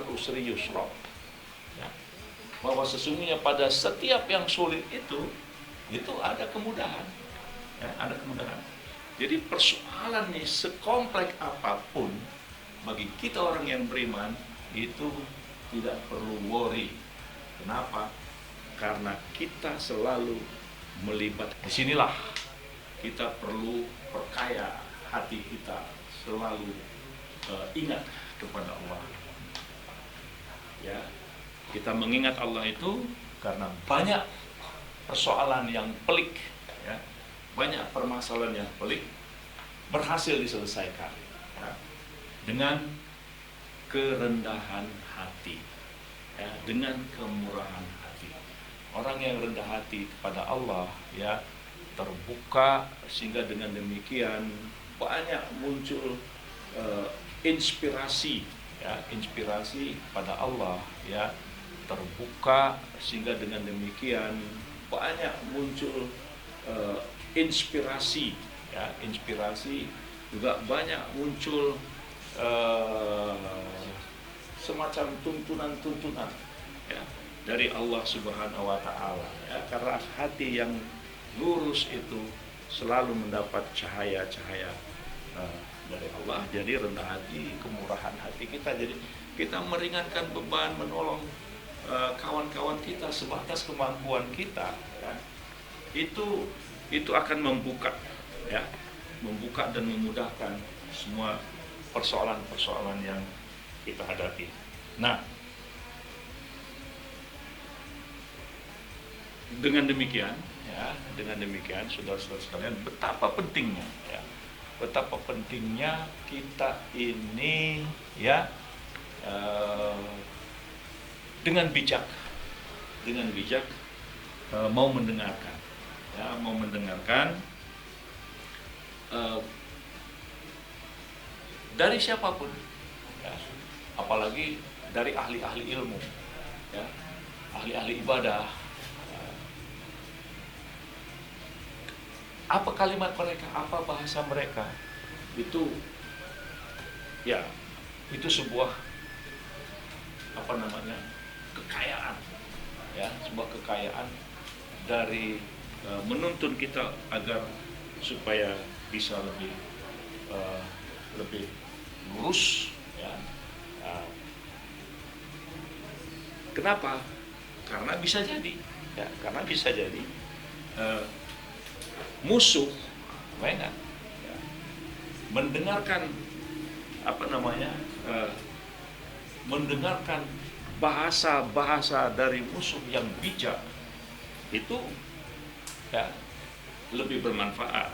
perlu serius roh. Ya. Bahwa sesungguhnya pada setiap yang sulit itu ada kemudahan. Ya, ada kemudahan. Jadi persoalan nih sekompleks apapun bagi kita orang yang beriman itu tidak perlu worry. Kenapa? Karena kita selalu melibat. Disinilah kita perlu perkaya hati kita, selalu ingat kepada Allah. Ya, kita mengingat Allah itu karena banyak persoalan yang pelik, ya, banyak permasalahan yang pelik berhasil diselesaikan, ya, dengan kerendahan hati, ya, dengan kemurahan hati. Orang yang rendah hati kepada Allah, ya, terbuka, sehingga dengan demikian banyak muncul inspirasi, ya, inspirasi pada Allah, ya, terbuka, sehingga dengan demikian banyak muncul inspirasi, ya, inspirasi, juga banyak muncul semacam tuntunan-tuntunan, ya, dari Allah Subhanahu wa Ta'ala, ya, karena hati yang lurus itu selalu mendapat cahaya-cahaya dari Allah. Jadi rendah hati, kemurahan hati kita, jadi kita meringankan beban, menolong kawan-kawan kita sebatas kemampuan kita, ya. Itu akan membuka, ya, membuka dan memudahkan semua persoalan-persoalan yang kita hadapi. Nah, dengan demikian, ya, dengan demikian saudara-saudara sekalian, betapa pentingnya, ya, betapa pentingnya kita ini, ya, dengan bijak mau mendengarkan, ya, mau mendengarkan dari siapapun, ya, apalagi dari ahli-ahli ilmu, ya, ahli-ahli ibadah. Apa kalimat mereka, apa bahasa mereka, itu, ya, itu sebuah kekayaan, ya, sebuah kekayaan dari menuntun kita agar supaya bisa lebih lurus, ya. Kenapa? Karena bisa jadi, ya, karena bisa jadi musuh, ya, mendengarkan mendengarkan bahasa-bahasa dari musuh yang bijak itu, ya, lebih bermanfaat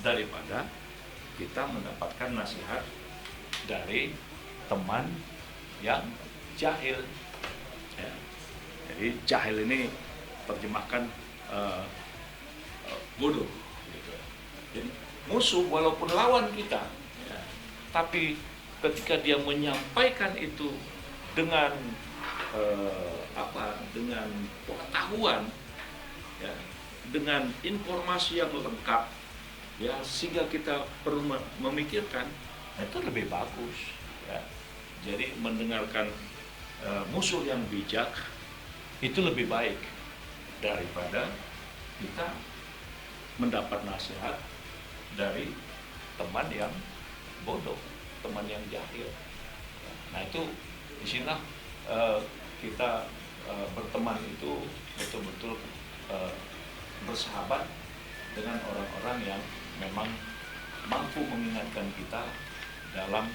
daripada kita mendapatkan nasihat dari teman yang jahil, ya. Jadi jahil ini terjemahkan bodoh, gitu. Jadi musuh walaupun lawan kita, ya, tapi ketika dia menyampaikan itu dengan dengan pengetahuan, ya, dengan informasi yang lengkap, ya, sehingga kita perlu memikirkan, itu lebih bagus, ya. Jadi mendengarkan musuh yang bijak itu lebih baik daripada kita mendapat nasihat dari teman yang bodoh, teman yang jahil. Nah, itu disinilah kita berteman itu betul-betul bersahabat dengan orang-orang yang memang mampu mengingatkan kita dalam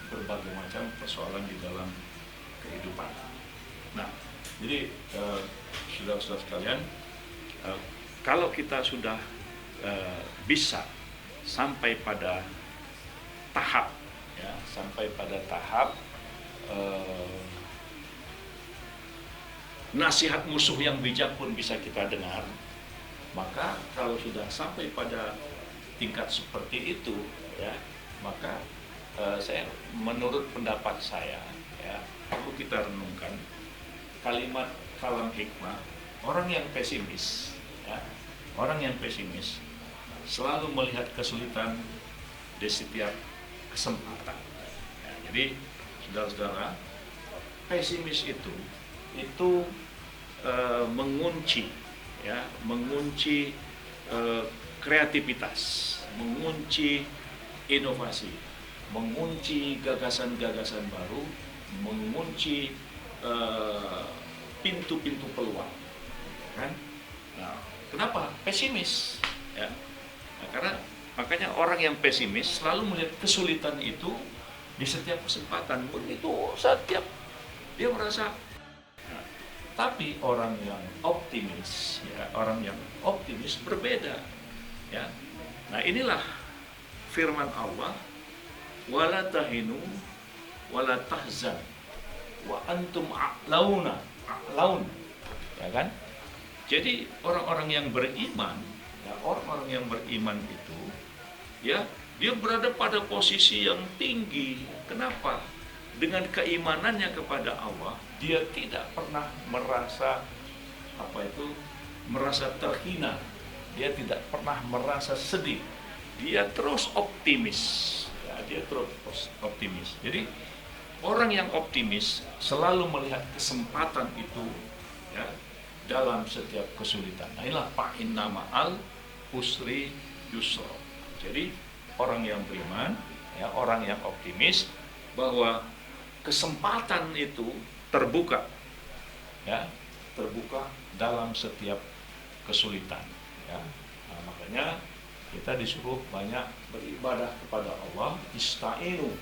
berbagai macam persoalan di dalam kehidupan. Nah, jadi saudara-saudara sekalian, kalau kita sudah bisa sampai pada tahap, ya, sampai pada tahap nasihat musuh yang bijak pun bisa kita dengar, maka kalau sudah sampai pada tingkat seperti itu, ya, maka menurut pendapat saya, ya, perlu kita renungkan kalimat kalam hikmah. Orang yang pesimis, ya, orang yang pesimis selalu melihat kesulitan di setiap kesempatan. Ya, jadi saudara-saudara, pesimis itu mengunci, ya, mengunci kreativitas, mengunci inovasi, mengunci gagasan-gagasan baru, mengunci pintu-pintu peluang, kan? Nah, kenapa pesimis? Ya, nah, karena makanya orang yang pesimis selalu melihat kesulitan itu di setiap kesempatan. Begitu setiap dia merasa. Nah, tapi orang yang optimis, ya, orang yang optimis berbeda. Ya, nah inilah firman Allah, wala tahinu wala tahzan wa antum a'laun, ya kan? Jadi orang-orang yang beriman, ya, orang-orang yang beriman itu, ya, dia berada pada posisi yang tinggi. Kenapa? Dengan keimanannya kepada Allah, dia tidak pernah merasa merasa terhina. Dia tidak pernah merasa sedih. Dia terus optimis. Ya, dia terus optimis. Jadi orang yang optimis selalu melihat kesempatan itu, ya, dalam setiap kesulitan. Nah, inilah fa'inna ma'al usri yusra. Jadi orang yang beriman, ya, orang yang optimis bahwa kesempatan itu terbuka, ya, terbuka dalam setiap kesulitan, ya. Nah, makanya kita disuruh banyak beribadah kepada Allah, ista'inu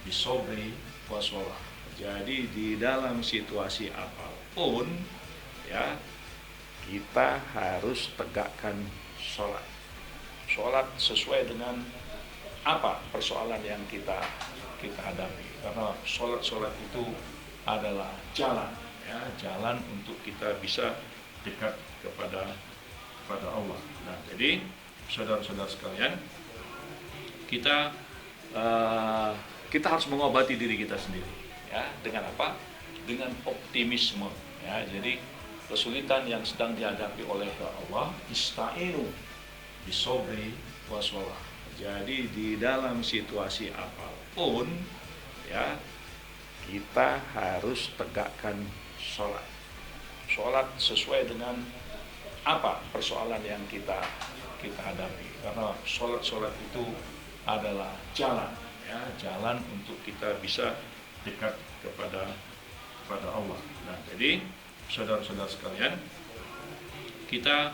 bisobri washolah. Jadi di dalam situasi apapun, ya, kita harus tegakkan sholat. Sholat sesuai dengan apa persoalan yang kita hadapi. Karena sholat itu adalah jalan, ya, jalan untuk kita bisa dekat kepada Allah. Nah, jadi saudara-saudara sekalian, kita harus mengobati diri kita sendiri, ya, dengan apa? Dengan optimisme, ya. Jadi kesulitan yang sedang dihadapi oleh Allah, ista'inu bisobri washolah. Jadi di dalam situasi apapun, ya, kita harus tegakkan sholat. Sholat sesuai dengan apa persoalan yang kita hadapi. Karena sholat itu adalah jalan, ya, jalan untuk kita bisa dekat kepada Allah. Nah, jadi saudara-saudara sekalian, kita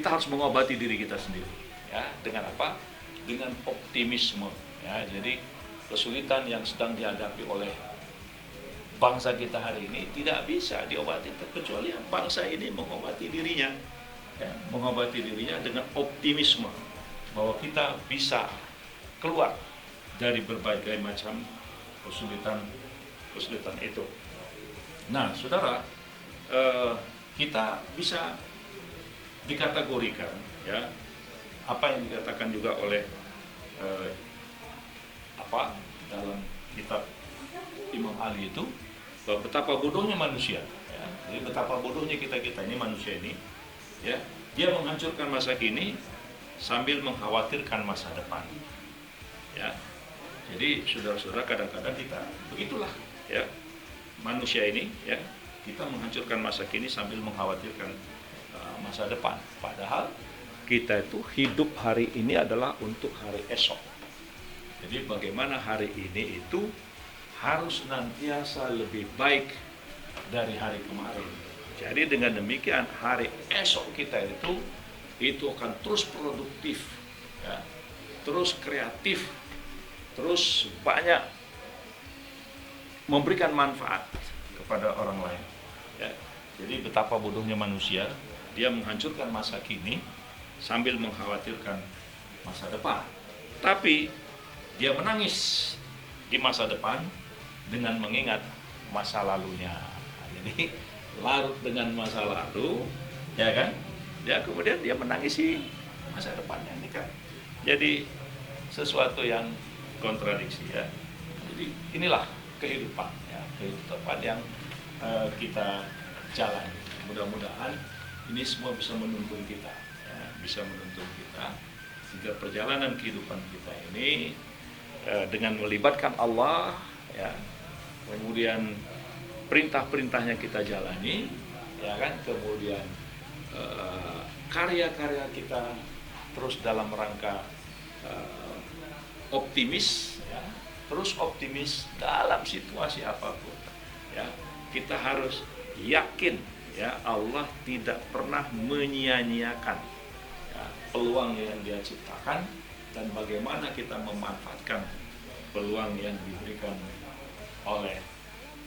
harus mengobati diri kita sendiri, ya, dengan apa? Dengan optimisme, ya. Jadi kesulitan yang sedang dihadapi oleh bangsa kita hari ini tidak bisa diobati kecuali bangsa ini mengobati dirinya, ya, mengobati dirinya dengan optimisme bahwa kita bisa keluar dari berbagai macam kesulitan itu. Nah, saudara, kita bisa dikategorikan, ya, apa yang dikatakan juga oleh dalam kitab Imam Ali itu, bahwa betapa bodohnya manusia, ya. Jadi betapa bodohnya kita ini manusia ini, ya, dia menghancurkan masa kini sambil mengkhawatirkan masa depan, ya. Jadi saudara-saudara, kadang-kadang kita begitulah, ya, manusia ini, ya, kita menghancurkan masa kini sambil mengkhawatirkan masa depan. Padahal kita itu hidup hari ini adalah untuk hari esok. Jadi bagaimana hari ini itu harus senantiasa lebih baik dari hari kemarin. Jadi dengan demikian hari esok kita itu akan terus produktif, ya, terus kreatif, terus banyak memberikan manfaat kepada orang lain, ya. Jadi betapa bodohnya manusia, dia menghancurkan masa kini sambil mengkhawatirkan masa depan. Tapi dia menangis di masa depan dengan mengingat masa lalunya. Jadi larut dengan masa lalu, ya kan? Ya, kemudian dia menangisi masa depannya. Ini kan jadi sesuatu yang kontradiksi, ya. Jadi inilah kehidupan, ya, kehidupan yang kita jalani. Mudah-mudahan ini semua bisa menuntun kita, ya, bisa menuntun kita sehingga perjalanan kehidupan kita ini dengan melibatkan Allah, ya, kemudian perintah-perintahnya kita jalani, ya kan, kemudian karya-karya kita terus dalam rangka optimis, ya, terus optimis dalam situasi apapun, ya. Kita harus yakin, ya, Allah tidak pernah menyia-nyiakan, ya, peluang yang Dia ciptakan, dan bagaimana kita memanfaatkan peluang yang diberikan oleh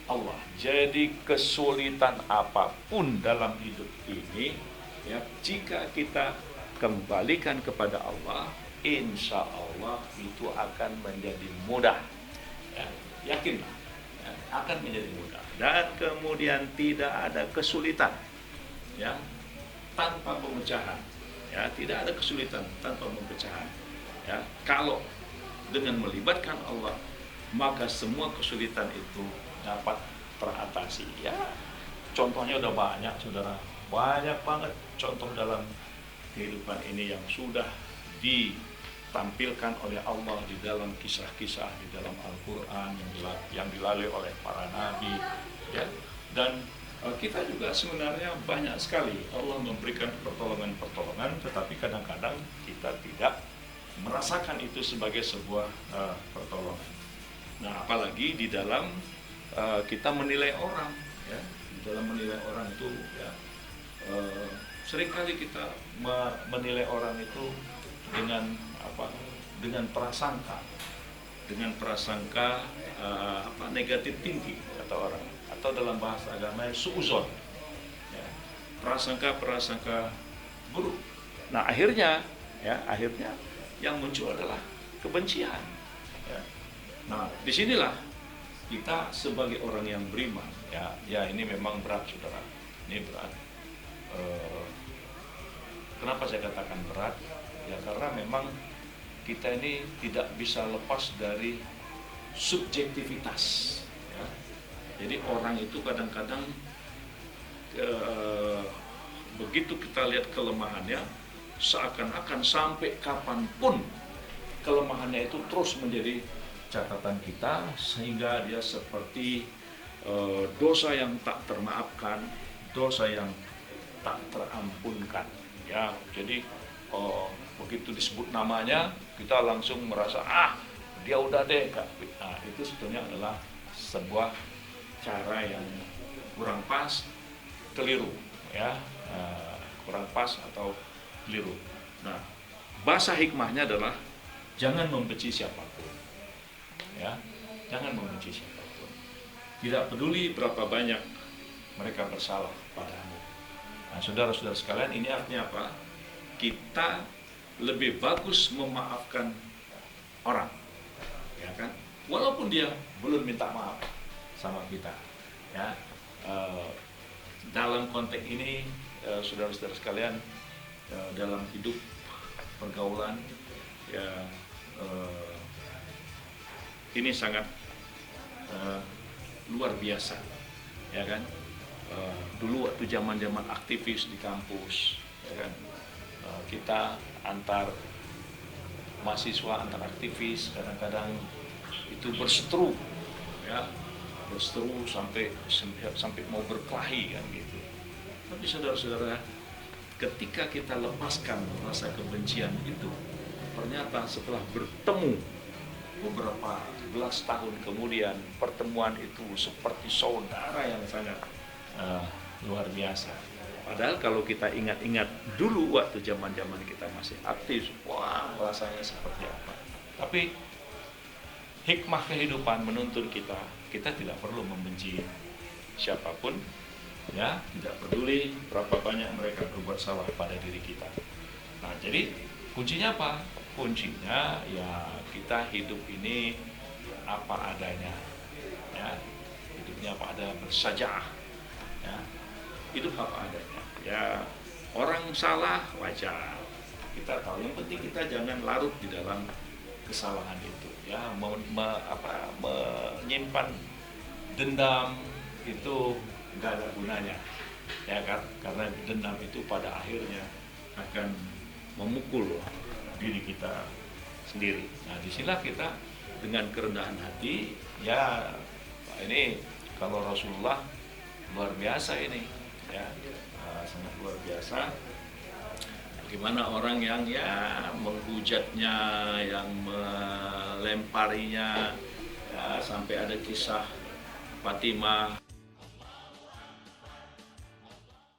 Allah. Jadi kesulitan apapun dalam hidup ini, ya, jika kita kembalikan kepada Allah, insya Allah itu akan menjadi mudah, ya, yakinlah, ya, akan menjadi mudah, dan kemudian tidak ada kesulitan, ya, tanpa pemecahan, ya, tidak ada kesulitan tanpa pemecahan, ya. Kalau dengan melibatkan Allah, maka semua kesulitan itu dapat teratasi, ya. Contohnya udah banyak, saudara, banyak banget contoh dalam kehidupan ini yang sudah ditampilkan oleh Allah di dalam kisah-kisah di dalam Al-Quran yang dilalui oleh para nabi, ya. Dan kita juga sebenarnya banyak sekali Allah memberikan pertolongan-pertolongan, tetapi kadang-kadang kita tidak merasakan itu sebagai sebuah pertolongan. Nah, apalagi di dalam kita menilai orang, ya, di dalam menilai orang itu, ya, seringkali kita menilai orang itu dengan apa? Dengan prasangka, negatif tinggi kata orang, atau dalam bahasa agama suuzon, ya, prasangka buruk. Nah, akhirnya yang muncul adalah kebencian, ya. Nah, disinilah kita sebagai orang yang beriman, ya ini memang berat, saudara, ini berat. Kenapa saya katakan berat? Ya karena memang kita ini tidak bisa lepas dari subjektivitas, ya. Jadi orang itu kadang-kadang begitu kita lihat kelemahannya, seakan-akan sampai kapanpun kelemahannya itu terus menjadi catatan kita, sehingga dia seperti dosa yang tak termaafkan, dosa yang tak terampunkan, ya. Jadi begitu disebut namanya, kita langsung merasa dia udah deh, Kak. Nah, itu sebetulnya adalah sebuah cara yang kurang pas, keliru, ya, kurang pas atau keliru. Nah, bahasa hikmahnya adalah jangan membenci siapapun, ya, jangan membenci siapapun. Tidak peduli berapa banyak mereka bersalah padamu. Nah, saudara-saudara sekalian, ini artinya apa? Kita lebih bagus memaafkan orang, ya kan? Walaupun dia belum minta maaf sama kita, ya. Dalam konteks ini, saudara-saudara sekalian, dalam hidup pergaulan, ya, ini sangat luar biasa, ya kan. Dulu waktu zaman aktivis di kampus, ya kan, kita antar mahasiswa, antar aktivis kadang-kadang itu berseteru, ya, berseteru sampai mau berkelahi, kan gitu. Tapi saudara-saudara, ketika kita lepaskan rasa kebencian itu, ternyata setelah bertemu beberapa belas tahun kemudian, pertemuan itu seperti saudara yang sangat luar biasa. Padahal kalau kita ingat-ingat dulu waktu zaman-zaman kita masih aktif, wah, rasanya seperti apa. Tapi hikmah kehidupan menuntun kita tidak perlu membenci siapapun, ya, tidak peduli berapa banyak mereka berbuat salah pada diri kita. Nah, jadi kuncinya apa? Kuncinya ya kita hidup ini apa adanya, ya, hidupnya apa adanya, bersajaah, ya, hidup apa adanya. Ya, orang salah wajar, kita tahu. Yang penting kita jangan larut di dalam kesalahan itu, ya. Menyimpan dendam itu nggak ada gunanya, ya kan? Karena dendam itu pada akhirnya akan memukul diri kita sendiri. Nah, disinilah kita dengan kerendahan hati. Ya, ini kalau Rasulullah luar biasa ini, ya, sangat luar biasa. Bagaimana orang yang ya menghujatnya, yang melemparinya, ya, sampai ada kisah Fatimah